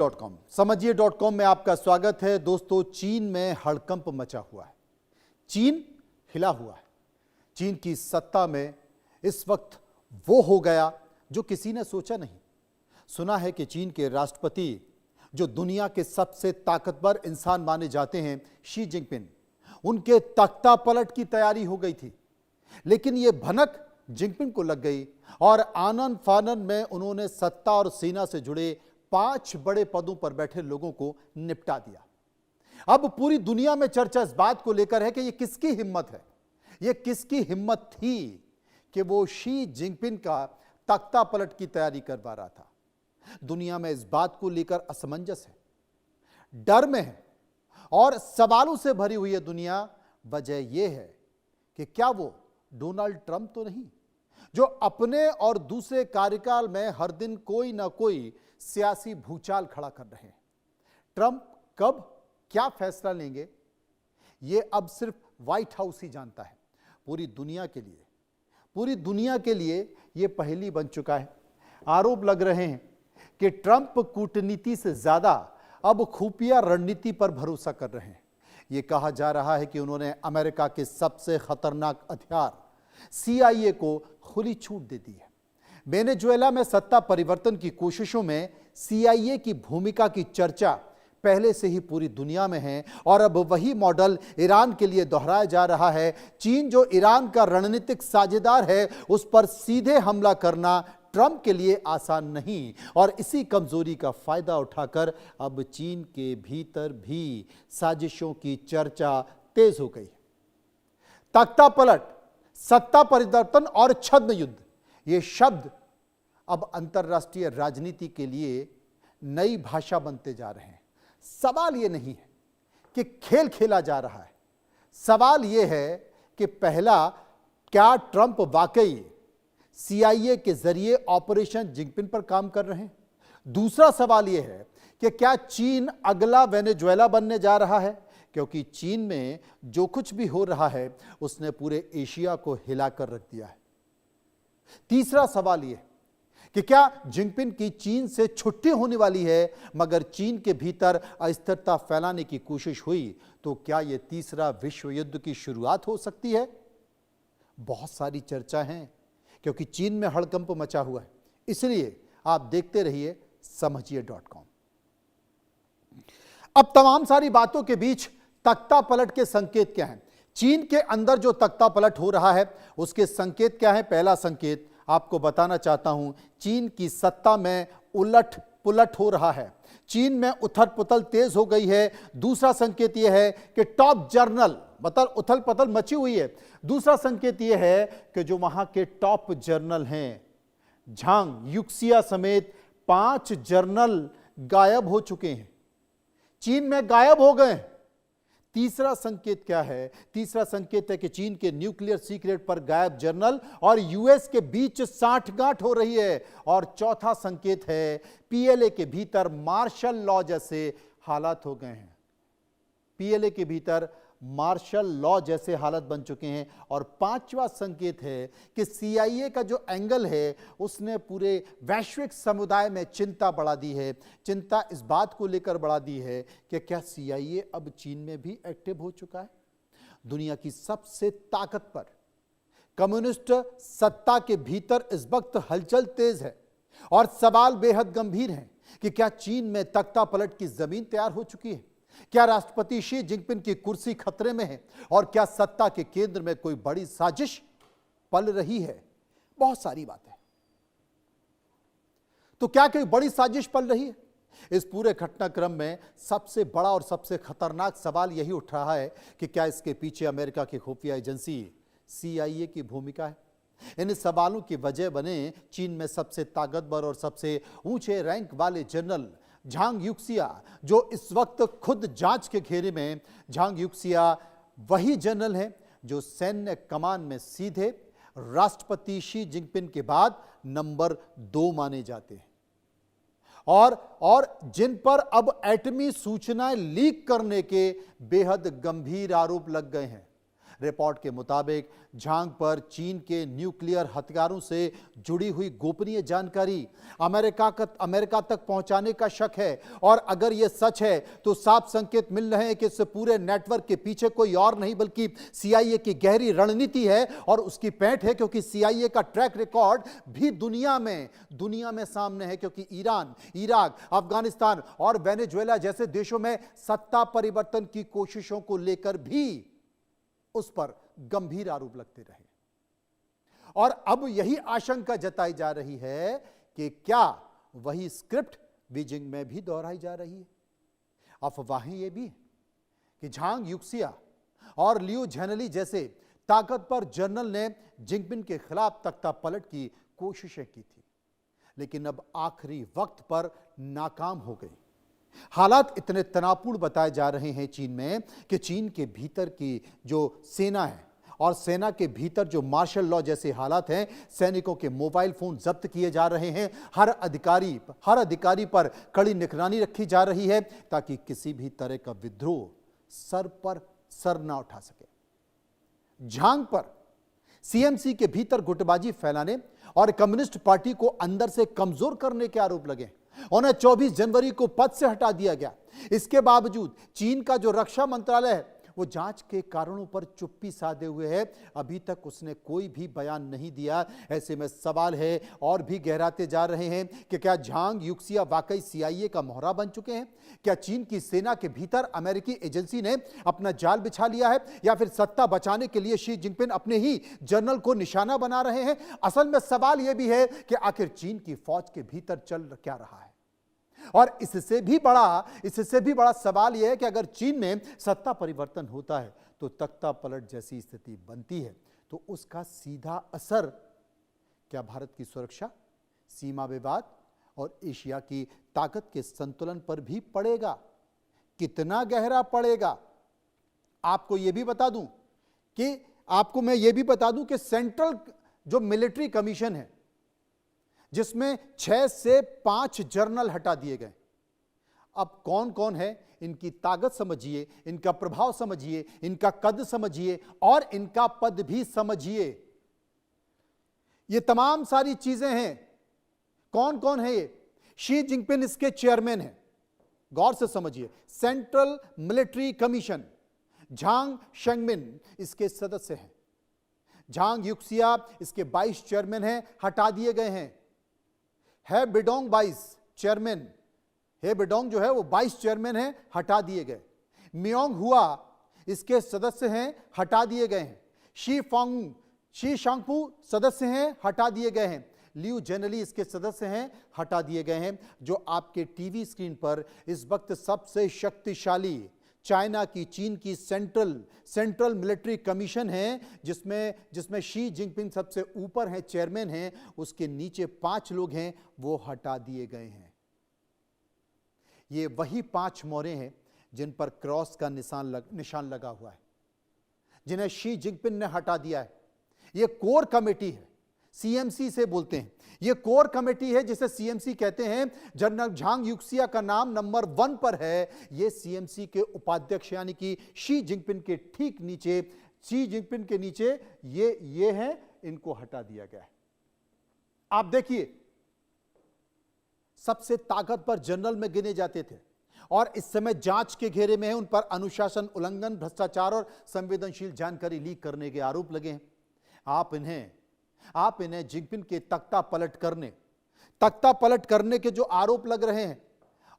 समझिए.com में आपका स्वागत है। दोस्तों, चीन में हड़कंप मचा हुआ है। चीन हिला हुआ है। चीन की सत्ता में इस वक्त वो हो गया जो किसी ने सोचा नहीं। सुना है कि चीन के राष्ट्रपति, जो दुनिया के सबसे ताकतवर इंसान माने जाते हैं, शी जिनपिंग, उनके तख्ता पलट की तैयारी हो गई थी। लेकिन ये भनक जिनपिंग को लग गई और आनन फानन में उन्होंने सत्ता और सेना से जुड़े 5 बड़े पदों पर बैठे लोगों को निपटा दिया। अब पूरी दुनिया में चर्चा इस बात को लेकर है कि यह किसकी हिम्मत है, यह किसकी हिम्मत थी कि वो शी जिनपिंग का तख्ता पलट की तैयारी करवा रहा था। दुनिया में इस बात को लेकर असमंजस है, डर में है और सवालों से भरी हुई है दुनिया। वजह यह है कि क्या वो डोनाल्ड ट्रंप तो नहीं, जो अपने और दूसरे कार्यकाल में हर दिन कोई ना कोई सियासी भूचाल खड़ा कर रहे हैं। ट्रंप कब क्या फैसला लेंगे, यह अब सिर्फ व्हाइट हाउस ही जानता है। पूरी दुनिया के लिए यह पहेली बन चुका है। आरोप लग रहे हैं कि ट्रंप कूटनीति से ज्यादा अब खुफिया रणनीति पर भरोसा कर रहे हैं। यह कहा जा रहा है कि उन्होंने अमेरिका के सबसे खतरनाक हथियार CIA को खुली छूट दे दी है। वेनेजुएला में सत्ता परिवर्तन की कोशिशों में CIA की भूमिका की चर्चा पहले से ही पूरी दुनिया में है और अब वही मॉडल ईरान के लिए दोहराया जा रहा है। चीन, जो ईरान का रणनीतिक साझेदार है, उस पर सीधे हमला करना ट्रंप के लिए आसान नहीं और इसी कमजोरी का फायदा उठाकर अब चीन के भीतर भी साजिशों की चर्चा तेज हो गई। तख्ता पलट, सत्ता परिवर्तन और छद्म युद्ध, ये शब्द अब अंतरराष्ट्रीय राजनीति के लिए नई भाषा बनते जा रहे हैं। सवाल यह नहीं है कि खेल खेला जा रहा है, सवाल यह है कि पहला, क्या ट्रंप वाकई CIA के जरिए ऑपरेशन जिनपिंग पर काम कर रहे हैं? दूसरा सवाल यह है कि क्या चीन अगला वेनेजुएला बनने जा रहा है? क्योंकि चीन में जो कुछ भी हो रहा है उसने पूरे एशिया को हिलाकर रख दिया है। तीसरा सवाल यह कि क्या जिनपिंग की चीन से छुट्टी होने वाली है, मगर चीन के भीतर अस्थिरता फैलाने की कोशिश हुई तो क्या यह तीसरा विश्व युद्ध की शुरुआत हो सकती है? बहुत सारी चर्चा है क्योंकि चीन में हड़कंप मचा हुआ है। इसलिए आप देखते रहिए समझिए.com। अब तमाम सारी बातों के बीच तख्ता पलट के संकेत क्या हैं? चीन के अंदर जो तख्ता पलट हो रहा है उसके संकेत क्या है? पहला संकेत आपको बताना चाहता हूं, चीन की सत्ता में उलट पुलट हो रहा है। चीन में उथल पुथल तेज हो गई है। दूसरा संकेत यह है कि टॉप जर्नल, मतलब उथल पुथल मची हुई है। दूसरा संकेत यह है कि जो वहां के टॉप जर्नल हैं, झांग युक्सिया समेत 5 जर्नल गायब हो चुके हैं, चीन में गायब हो गए। तीसरा संकेत क्या है? तीसरा संकेत है कि चीन के न्यूक्लियर सीक्रेट पर गायब जर्नल और US के बीच साठगांठ हो रही है। और चौथा संकेत है, PLA के भीतर मार्शल लॉ जैसे हालात हो गए हैं। PLA के भीतर मार्शल लॉ जैसे हालत बन चुके हैं। और पांचवा संकेत है कि CIA का जो एंगल है उसने पूरे वैश्विक समुदाय में चिंता बढ़ा दी है। चिंता इस बात को लेकर बढ़ा दी है कि क्या CIA अब चीन में भी एक्टिव हो चुका है? दुनिया की सबसे ताकतवर कम्युनिस्ट सत्ता के भीतर इस वक्त हलचल तेज है और सवाल बेहद गंभीर है कि क्या चीन में तख्ता पलट की जमीन तैयार हो चुकी है? क्या राष्ट्रपति शी जिनपिंग की कुर्सी खतरे में है? और क्या सत्ता के केंद्र में कोई बड़ी साजिश पल रही है? बहुत सारी बातें। तो क्या कोई बड़ी साजिश पल रही है? इस पूरे घटनाक्रम में सबसे बड़ा और सबसे खतरनाक सवाल यही उठ रहा है कि क्या इसके पीछे अमेरिका की खुफिया एजेंसी CIA की भूमिका है? इन सवालों की वजह बने चीन में सबसे ताकतवर और सबसे ऊंचे रैंक वाले जनरल झांग युक्सिया, जो इस वक्त खुद जांच के घेरे में। झांग युक्सिया वही जनरल हैं जो सैन्य कमान में सीधे राष्ट्रपति शी जिनपिंग के बाद नंबर 2 माने जाते हैं और जिन पर अब एटमी सूचनाएं लीक करने के बेहद गंभीर आरोप लग गए हैं। रिपोर्ट के मुताबिक झांग पर चीन के न्यूक्लियर हथियारों से जुड़ी हुई गोपनीय जानकारी अमेरिका तक पहुंचाने का शक है। और अगर यह सच है तो साफ संकेत मिल रहे हैं कि इस पूरे नेटवर्क के पीछे कोई और नहीं बल्कि CIA की गहरी रणनीति है और उसकी पैठ है, क्योंकि CIA का ट्रैक रिकॉर्ड भी दुनिया में सामने है। क्योंकि ईरान, इराक, अफगानिस्तान और वेनेजुएला जैसे देशों में सत्ता परिवर्तन की कोशिशों को लेकर भी उस पर गंभीर आरोप लगते रहे। और अब यही आशंका जताई जा रही है कि क्या वही स्क्रिप्ट बीजिंग में भी दोहराई जा रही है। अफवाहें यह भी है कि झांग युक्सिया और लियू झेनली जैसे ताकतवर जनरल ने जिनपिंग के खिलाफ तख्ता पलट की कोशिशें की थी, लेकिन अब आखिरी वक्त पर नाकाम हो गई। हालात इतने तनावपूर्ण बताए जा रहे हैं चीन में कि चीन के भीतर की जो सेना है और सेना के भीतर जो मार्शल लॉ जैसे हालात हैं, सैनिकों के मोबाइल फोन जब्त किए जा रहे हैं, हर अधिकारी पर कड़ी निगरानी रखी जा रही है ताकि किसी भी तरह का विद्रोह सर पर सर ना उठा सके। झांग पर CMC के भीतर गुटबाजी फैलाने और कम्युनिस्ट पार्टी को अंदर से कमजोर करने के आरोप लगे। उन्हें 24 जनवरी को पद से हटा दिया गया। इसके बावजूद चीन का जो रक्षा मंत्रालय है वो जांच के कारणों पर चुप्पी साधे हुए है। अभी तक उसने कोई भी बयान नहीं दिया। ऐसे में सवाल है और भी गहराते जा रहे हैं कि क्या झांग युक्सिया वाकई CIA का मोहरा बन चुके हैं? क्या चीन की सेना के भीतर अमेरिकी एजेंसी ने अपना जाल बिछा लिया है, या फिर सत्ता बचाने के लिए शी जिनपिंग अपने ही जनरल को निशाना बना रहे हैं? असल में सवाल यह भी है कि आखिर चीन की फौज के भीतर चल क्या रहा है। और इससे भी बड़ा सवाल यह है कि अगर चीन में सत्ता परिवर्तन होता है तो तख्ता पलट जैसी स्थिति बनती है तो उसका सीधा असर क्या भारत की सुरक्षा, सीमा विवाद और एशिया की ताकत के संतुलन पर भी पड़ेगा? कितना गहरा पड़ेगा? आपको मैं यह भी बता दूं कि सेंट्रल जो मिलिट्री कमीशन है जिसमें 6 से 5 जनरल हटा दिए गए। अब कौन कौन है, इनकी ताकत समझिए, इनका प्रभाव समझिए, इनका कद समझिए और इनका पद भी समझिए। ये तमाम सारी चीजें हैं। कौन कौन है ये? शी जिनपिंग इसके चेयरमैन हैं। गौर से समझिए, सेंट्रल मिलिट्री कमीशन। झांग शेंगमिन इसके सदस्य हैं। झांग युक्सिया इसके 22 चेयरमैन हैं, हटा दिए गए हैं। है बिडोंग 22 चेयरमैन, है बिडोंग जो है वो 22 चेयरमैन हैं, हटा दिए गए। मियोंग हुआ इसके सदस्य हैं, हटा दिए गए हैं। शी शांगपू सदस्य हैं, हटा दिए गए हैं। लियू झेनली इसके सदस्य हैं, हटा दिए गए हैं। जो आपके टीवी स्क्रीन पर इस वक्त सबसे शक्तिशाली चीन की सेंट्रल मिलिट्री कमीशन है, जिसमें शी जिनपिंग सबसे ऊपर हैं, चेयरमैन हैं, उसके नीचे 5 लोग हैं, वो हटा दिए गए हैं। ये वही 5 मोहरें हैं जिन पर क्रॉस का निशान लगा हुआ है, जिन्हें शी जिनपिंग ने हटा दिया है। ये कोर कमेटी है, CMC से बोलते हैं। यह कोर कमेटी है जिसे CMC कहते हैं। जनरल झांग युक्सिया का नाम नंबर 1 पर है। यह CMC के उपाध्यक्ष यानी कि शी जिनपिंग के ठीक नीचे, शी जिनपिंग के नीचे ये है, इनको हटा दिया गया है। आप देखिए, सबसे ताकतवर जनरल में गिने जाते थे और इस समय जांच के घेरे में है। उन पर अनुशासन उल्लंघन, भ्रष्टाचार और संवेदनशील जानकारी लीक करने के आरोप लगे हैं। आप इन्हें जिनपिंग के तख्ता पलट करने के जो आरोप लग रहे हैं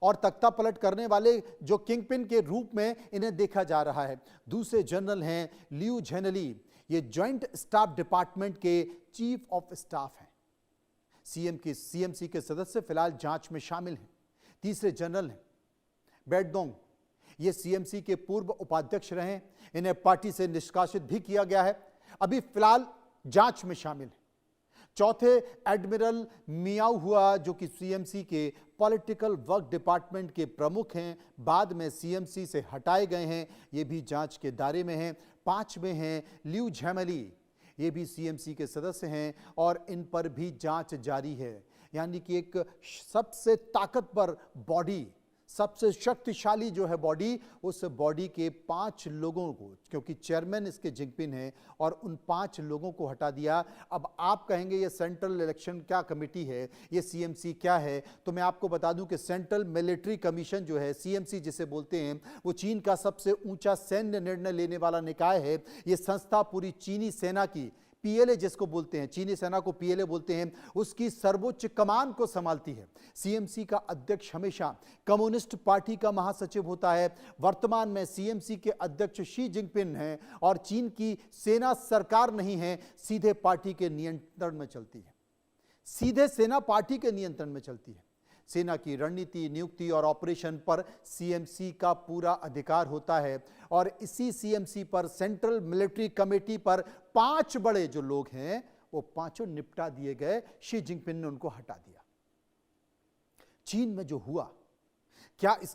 और तख्ता पलट करने वाले जो किंगपिन के रूप में इन्हें देखा जा रहा है। दूसरे जनरल हैं लियू झेनली, ये जॉइंट स्टाफ डिपार्टमेंट के चीफ ऑफ स्टाफ हैं। CMC के सदस्य फिलहाल जांच में शामिल हैं। तीसरे जनरल हैं बेडोंग, ये CMC के पूर्व उपाध्यक्ष रहे। इन्हें पार्टी से निष्कासित भी किया गया है, अभी फिलहाल जांच में शामिल है। चौथे एडमिरल मियाओ हुआ, जो कि CMC के पॉलिटिकल वर्क डिपार्टमेंट के प्रमुख हैं, बाद में CMC से हटाए गए हैं, ये भी जांच के दायरे में हैं। 5वें हैं लियू झेनली, ये भी CMC के सदस्य हैं और इन पर भी जांच जारी है। यानी कि एक सबसे ताकतवर बॉडी सबसे शक्तिशाली जो है बॉडी, उस बॉडी के 5 लोगों को, क्योंकि चेयरमैन इसके जिनपिंग है, और उन 5 लोगों को हटा दिया। अब आप कहेंगे ये सेंट्रल इलेक्शन क्या कमेटी है, ये सीएमसी क्या है? तो मैं आपको बता दूं कि सेंट्रल मिलिट्री कमीशन जो है, सीएमसी जिसे बोलते हैं, वो चीन का सबसे ऊंचा सैन्य निर्णय लेने वाला निकाय है। ये संस्था पूरी चीनी सेना की, पीएलए जिसको बोलते हैं, चीनी सेना को पीएलए बोलते हैं, उसकी सर्वोच्च कमान को संभालती है। सीएमसी का अध्यक्ष हमेशा कम्युनिस्ट पार्टी का महासचिव होता है। वर्तमान में सीएमसी के अध्यक्ष शी जिनपिंग हैं और चीन की सेना सरकार नहीं है, सीधे पार्टी के नियंत्रण में चलती है, सीधे सेना पार्टी के नियंत्रण में चलती है। सेना की रणनीति, नियुक्ति और ऑपरेशन पर सीएमसी का पूरा अधिकार होता है, और इसी सीएमसी पर, सेंट्रल मिलिट्री कमेटी पर 5 बड़े जो लोग हैं वो पांचों निपटा दिए गए। शी जिनपिंग ने उनको हटा दिया। चीन में जो हुआ, क्या इसकी